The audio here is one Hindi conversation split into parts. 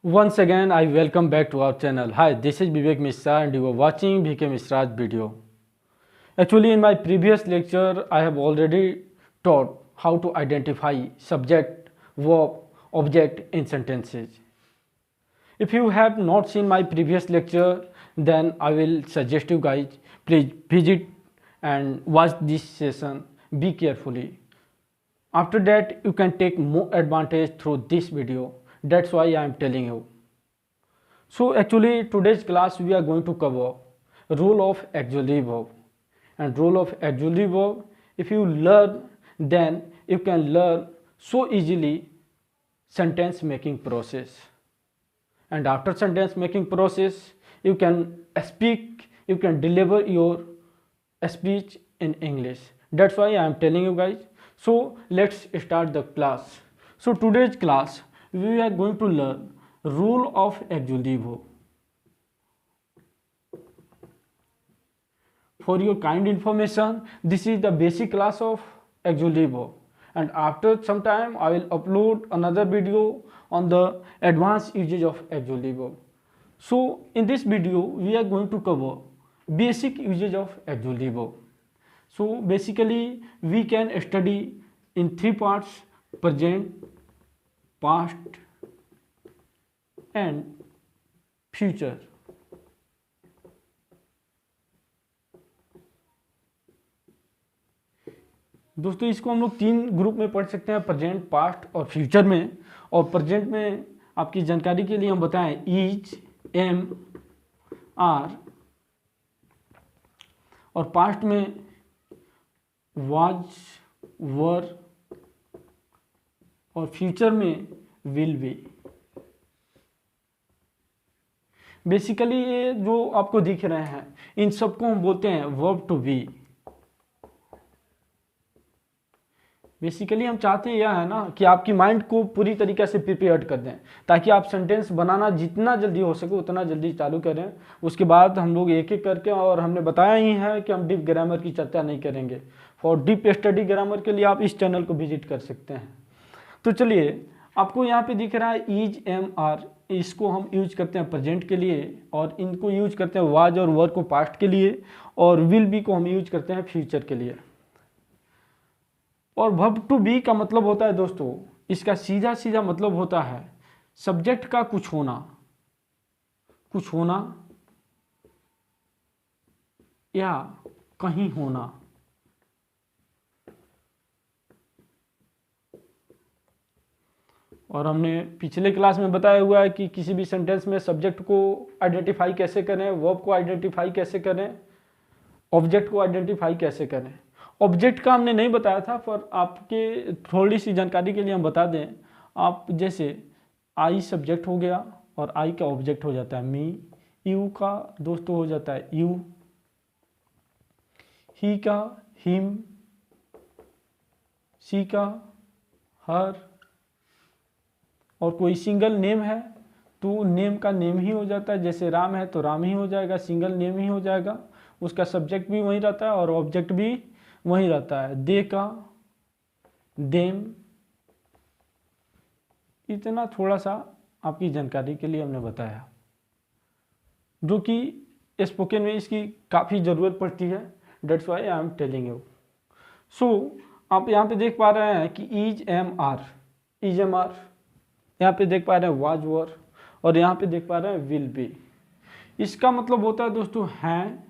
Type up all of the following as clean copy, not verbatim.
Once again, I welcome back to our channel. Hi, this is Vivek Mishra and you are watching VK Mishra's video. Actually, in my previous lecture, I have already taught how to identify subject, verb, object in sentences. If you have not seen my previous lecture, then I will suggest you guys, please visit and watch this session, be carefully. After that, you can take more advantage through this video. That's why I am telling you. So actually today's class we are going to cover rule of auxiliary verb. And rule of auxiliary verb, if you learn, then you can learn so easily sentence making process. And after sentence making process, you can speak, you can deliver your speech in English. That's why I am telling you guys. So let's start the class. So today's class we are going to learn rule of auxiliary verb. For your kind information, this is the basic class of auxiliary verb, and after some time I will upload another video on the advanced usage of auxiliary verb. So in this video we are going to cover basic usage of auxiliary verb. So basically we can study in three parts: present, past and future. दोस्तों इसको हम लोग तीन ग्रुप में पढ़ सकते हैं, प्रेजेंट, पास्ट और फ्यूचर में। और प्रेजेंट में आपकी जानकारी के लिए हम बताएं इज, एम, आर, और पास्ट में वाज, वर, और फ्यूचर में विल बी। बेसिकली ये जो आपको दिख रहे हैं इन सबको हम बोलते हैं वर्ब टू बी। बेसिकली हम चाहते हैं यह है ना कि आपकी माइंड को पूरी तरीके से प्रिपेयर्ड कर दें, ताकि आप सेंटेंस बनाना जितना जल्दी हो सके उतना जल्दी चालू करें। उसके बाद हम लोग एक एक करके, और हमने बताया ही है कि हम डीप ग्रामर की चर्चा नहीं करेंगे। फॉर डीप स्टडी ग्रामर के लिए आप इस चैनल को विजिट कर सकते हैं। तो चलिए, आपको यहाँ पे दिख रहा है इज, एम, आर, इसको हम यूज करते हैं प्रेजेंट के लिए, और इनको यूज करते हैं वाज और वर को पास्ट के लिए, और विल बी को हम यूज करते हैं फ्यूचर के लिए। और वर्ब टू बी का मतलब होता है दोस्तों, इसका सीधा सीधा मतलब होता है सब्जेक्ट का कुछ होना, कुछ होना या कहीं होना। और हमने पिछले क्लास में बताया हुआ है कि किसी भी सेंटेंस में सब्जेक्ट को आइडेंटिफाई कैसे करें, वर्ब को आइडेंटिफाई कैसे करें, ऑब्जेक्ट को आइडेंटिफाई कैसे करें। ऑब्जेक्ट का हमने नहीं बताया था, पर आपके थोड़ी सी जानकारी के लिए हम बता दें। आप जैसे आई सब्जेक्ट हो गया और आई का ऑब्जेक्ट हो जाता है मी, यू का दोस्तों हो जाता है यू, ही का हिम, सी का हर, और कोई सिंगल नेम है तो नेम का नेम ही हो जाता है। जैसे राम है तो राम ही हो जाएगा, सिंगल नेम ही हो जाएगा, उसका सब्जेक्ट भी वही रहता है और ऑब्जेक्ट भी वही रहता है। दे का देम। इतना थोड़ा सा आपकी जानकारी के लिए हमने बताया, जो कि स्पोकन में इसकी काफ़ी ज़रूरत पड़ती है। That's why I am telling you. So आप यहाँ पे देख पा रहे हैं कि is, am, are, is, am, are, यहाँ पे देख पा रहे हैं वाज, वर, और यहाँ पे देख पा रहे हैं विल बी। इसका मतलब होता है दोस्तों हैं,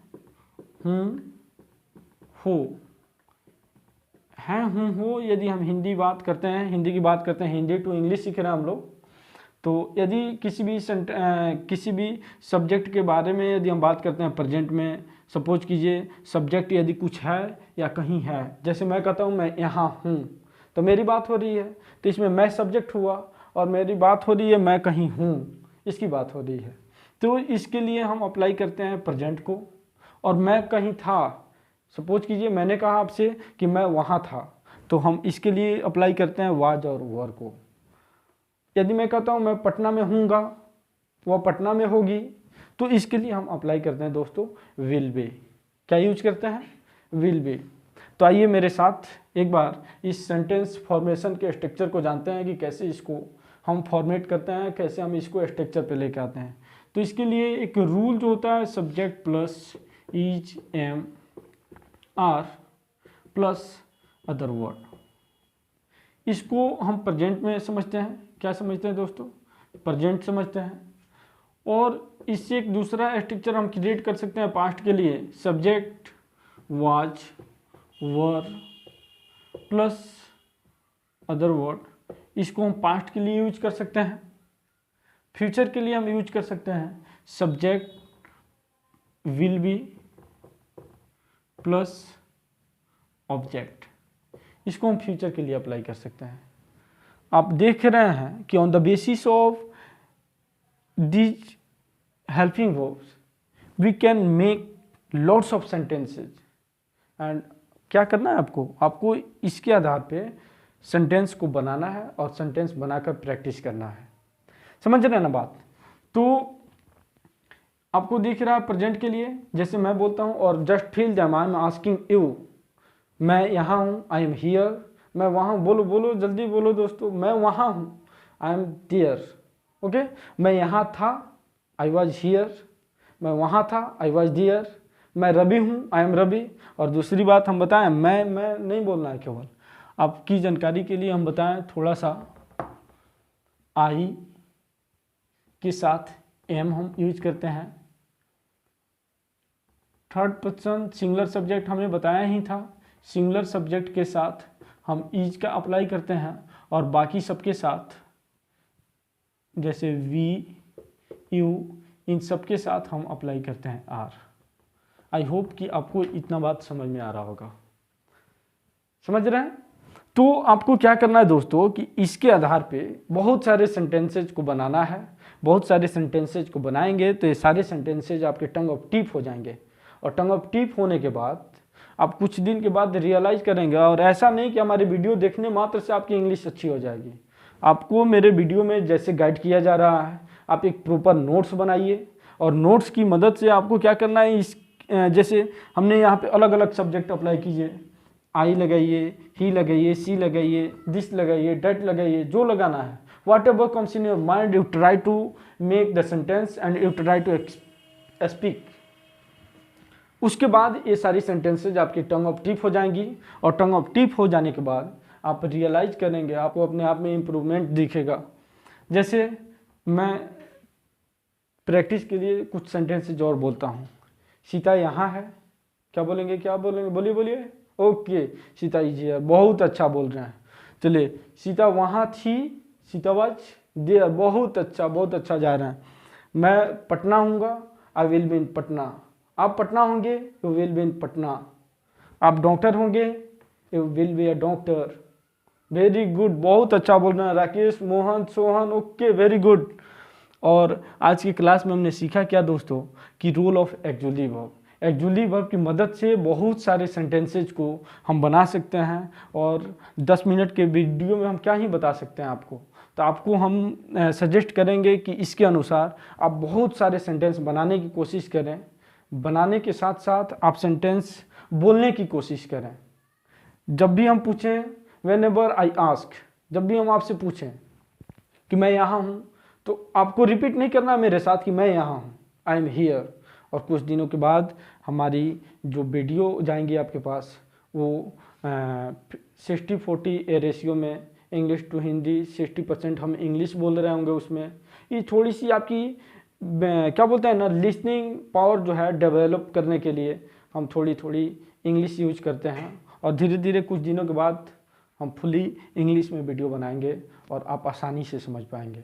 हूँ, हो। हैं, हूँ, हो यदि हम हिंदी बात करते हैं, हिंदी की बात करते हैं, हिंदी टू इंग्लिश सीख रहे हैं हम लोग, तो यदि किसी भी सब्जेक्ट के बारे में यदि हम बात करते हैं प्रेजेंट में, सपोज कीजिए सब्जेक्ट यदि कुछ है या कहीं है, जैसे मैं कहता हूँ मैं यहाँ हूँ, तो मेरी बात हो रही है, तो इसमें मैं सब्जेक्ट हुआ और मेरी बात हो रही है मैं कहीं हूँ, इसकी बात हो रही है। तो इसके लिए हम अप्लाई करते हैं प्रेजेंट को। और मैं कहीं था, सपोज कीजिए मैंने कहा आपसे कि मैं वहाँ था, तो हम इसके लिए अप्लाई करते हैं वाज और वर को। यदि मैं कहता हूँ मैं पटना में हूँगा, वह पटना में होगी, तो इसके लिए हम अप्लाई करते हैं दोस्तों विल बी। क्या यूज करते हैं? Will be. तो आइए मेरे साथ एक बार इस सेंटेंस फॉर्मेशन के स्ट्रक्चर को जानते हैं कि कैसे इसको हम फॉर्मेट करते हैं, कैसे हम इसको स्ट्रक्चर पे लेके आते हैं। तो इसके लिए एक रूल जो होता है subject plus each M R plus other word, इसको हम प्रेजेंट में समझते हैं। क्या समझते हैं दोस्तों? प्रेजेंट समझते हैं। और इससे एक दूसरा स्ट्रक्चर हम क्रिएट कर सकते हैं पास्ट के लिए, subject was were plus other word, इसको हम पास्ट के लिए यूज कर सकते हैं। फ्यूचर के लिए हम यूज कर सकते हैं subject will be plus object, इसको हम फ्यूचर के लिए अप्लाई कर सकते हैं। आप देख रहे हैं कि on the basis of these helping verbs we can make lots of sentences. And क्या करना है आपको? आपको इसके आधार पे सेंटेंस को बनाना है और सेंटेंस बनाकर प्रैक्टिस करना है। समझ रहे हैं ना बात? तो आपको दिख रहा है प्रेजेंट के लिए, जैसे मैं बोलता हूँ और just feel them I am asking you, मैं यहाँ हूँ, आई एम हियर, मैं वहाँ, बोलो बोलो जल्दी बोलो दोस्तों, मैं वहाँ हूँ, आई एम देयर। ओके, मैं यहाँ था, आई वॉज हियर, मैं वहाँ था, आई वॉज देयर, मैं रवि हूँ, आई एम रवि। और दूसरी बात हम बताएं, मैं नहीं बोलना है केवल, आपकी जानकारी के लिए हम बताएं थोड़ा सा, आई के साथ एम हम यूज करते हैं। थर्ड पर्सन सिंगुलर सब्जेक्ट हमने बताया ही था, सिंगुलर सब्जेक्ट के साथ हम इज का अप्लाई करते हैं, और बाकी सबके साथ जैसे वी यू, इन सब के साथ हम अप्लाई करते हैं आर। आई होप कि आपको इतना बात समझ में आ रहा होगा। समझ रहे हैं? तो आपको क्या करना है दोस्तों कि इसके आधार पे बहुत सारे सेंटेंसेज को बनाना है। बहुत सारे सेंटेंसेज को बनाएंगे तो ये सारे सेंटेंसेज आपके टंग ऑफ टिप हो जाएंगे, और टंग ऑफ टिप होने के बाद आप कुछ दिन के बाद रियलाइज करेंगे। और ऐसा नहीं कि हमारे वीडियो देखने मात्र से आपकी इंग्लिश अच्छी हो जाएगी। आपको मेरे वीडियो में जैसे गाइड किया जा रहा है, आप एक प्रॉपर नोट्स बनाइए, और नोट्स की मदद से आपको क्या करना है, इस जैसे हमने यहाँ पे अलग अलग सब्जेक्ट अप्लाई कीजिए, आई लगाइए, ही लगाइए, सी लगाइए, दिस लगाइए, डेट लगाइए, जो लगाना है, what comes in your mind, you try to make the sentence and you try to speak. उसके बाद ये सारी सेंटेंसेज आपकी टंग ऑफ टिप हो जाएंगी, और टंग ऑफ टिप हो जाने के बाद आप रियलाइज करेंगे, आपको अपने आप में इम्प्रूवमेंट दिखेगा। जैसे मैं प्रैक्टिस के लिए कुछ सेंटेंसेज और बोलता हूँ। सीता यहाँ है, क्या बोलेंगे, क्या बोलेंगे, बोलिए बोलिए। ओके, सीता जी है, बहुत अच्छा बोल रहे हैं। चलिए, सीता वहाँ थी, सीता वाज देयर, बहुत अच्छा जा रहे हैं। मैं पटना हूँगा, I will be in Patna. आप पटना होंगे, you will be in Patna. आप डॉक्टर होंगे, you will be a doctor. Very good, बहुत अच्छा बोल रहे हैं Rakesh, Mohan, Sohan. Okay, very good. और आज की क्लास में हमने सीखा क्या दोस्तों कि role of auxiliary verb. Auxiliary verb की मदद से बहुत सारे सेंटेंसेज को हम बना सकते हैं, और 10 मिनट के वीडियो में हम क्या ही बता सकते हैं आपको। तो आपको हम सजेस्ट करेंगे कि इसके अनुसार आप बहुत सारे सेंटेंस बनाने की कोशिश करें। बनाने के साथ साथ आप सेंटेंस बोलने की कोशिश करें। जब भी हम पूछें, वेन एवर आई आस्क, जब भी हम आपसे पूछें कि मैं यहाँ हूँ, तो आपको रिपीट नहीं करना मेरे साथ कि मैं यहाँ हूँ, आई एम हियर। और कुछ दिनों के बाद हमारी जो वीडियो जाएंगी आपके पास, वो 60-40 रेशियो में, इंग्लिश टू हिंदी 60% हम इंग्लिश बोल रहे होंगे उसमें। ये थोड़ी सी आपकी क्या बोलते हैं ना, लिसनिंग पावर जो है डेवलप करने के लिए हम थोड़ी थोड़ी इंग्लिश यूज करते हैं, और धीरे धीरे कुछ दिनों के बाद हम फुली इंग्लिश में वीडियो बनाएंगे और आप आसानी से समझ पाएंगे।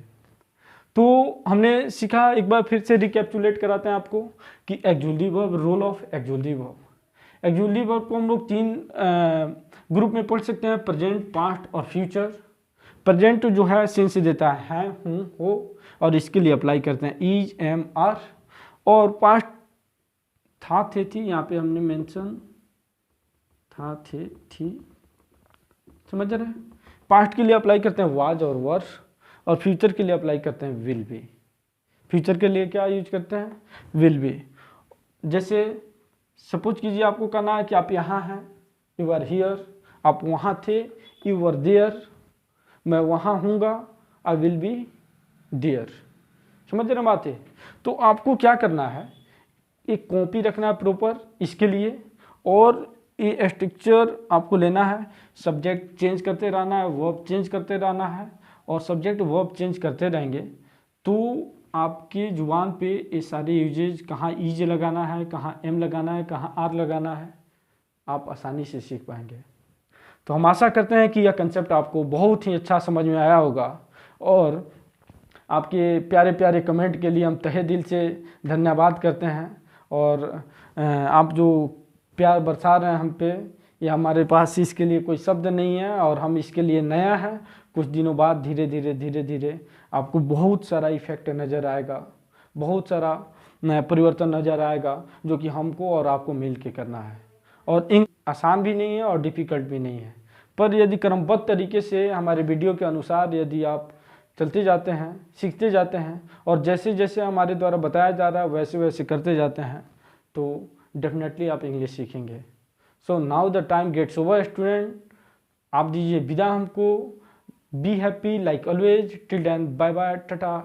तो हमने सीखा, एक बार फिर से रिकैप्चुलेट कराते हैं आपको कि auxiliary verb, role of auxiliary verb. Auxiliary verb को हम लोग 3 ग्रुप में पढ़ सकते हैं, प्रेजेंट, पास्ट और फ्यूचर। प्रेजेंट जो है सेंस देता है हूँ, हो, और इसके लिए अप्लाई करते हैं इज, एम, आर। और पास्ट था, थे, थी, यहाँ पे हमने मेंशन था, थे, थी, समझ रहे हैं। पास्ट के लिए अप्लाई करते हैं वाज और वर, और फ्यूचर के लिए अप्लाई करते हैं विल बी। फ्यूचर के लिए क्या यूज करते हैं, विल बी। जैसे सपोज कीजिए आपको कहना है कि आप यहाँ हैं, यू आर हियर। आप वहाँ थे, यू आर देयर। मैं वहाँ हूँगा, आई विल बी देयर। समझ रहे बात है? तो आपको क्या करना है, एक कॉपी रखना है प्रॉपर इसके लिए, और ये स्ट्रक्चर आपको लेना है, सब्जेक्ट चेंज करते रहना है, वर्ब चेंज करते रहना है, और सब्जेक्ट वर्ब चेंज करते रहेंगे तो आपकी जुबान पे ये सारे यूजेज, कहाँ ईज लगाना है, कहाँ एम लगाना है, कहाँ आर लगाना है, आप आसानी से सीख पाएंगे। तो हम आशा करते हैं कि यह कंसेप्ट आपको बहुत ही अच्छा समझ में आया होगा, और आपके प्यारे प्यारे कमेंट के लिए हम तहे दिल से धन्यवाद करते हैं। और आप जो प्यार बरसा रहे हैं हम पे, ये हमारे पास इसके लिए कोई शब्द नहीं है, और हम इसके लिए नया है। कुछ दिनों बाद धीरे धीरे आपको बहुत सारा इफेक्ट नज़र आएगा, बहुत सारा नया परिवर्तन नज़र आएगा, जो कि हमको और आपको मिल के करना है। और आसान भी नहीं है और डिफ़िकल्ट भी नहीं है, पर यदि क्रमबद्ध तरीके से हमारे वीडियो के अनुसार यदि आप चलते जाते हैं, सीखते जाते हैं, और जैसे जैसे हमारे द्वारा बताया जा रहा है वैसे वैसे करते जाते हैं, तो डेफिनेटली आप इंग्लिश सीखेंगे। So now the time gets over student, आप दीजिए विदा हमको। Be happy like always, till then bye bye, Tata.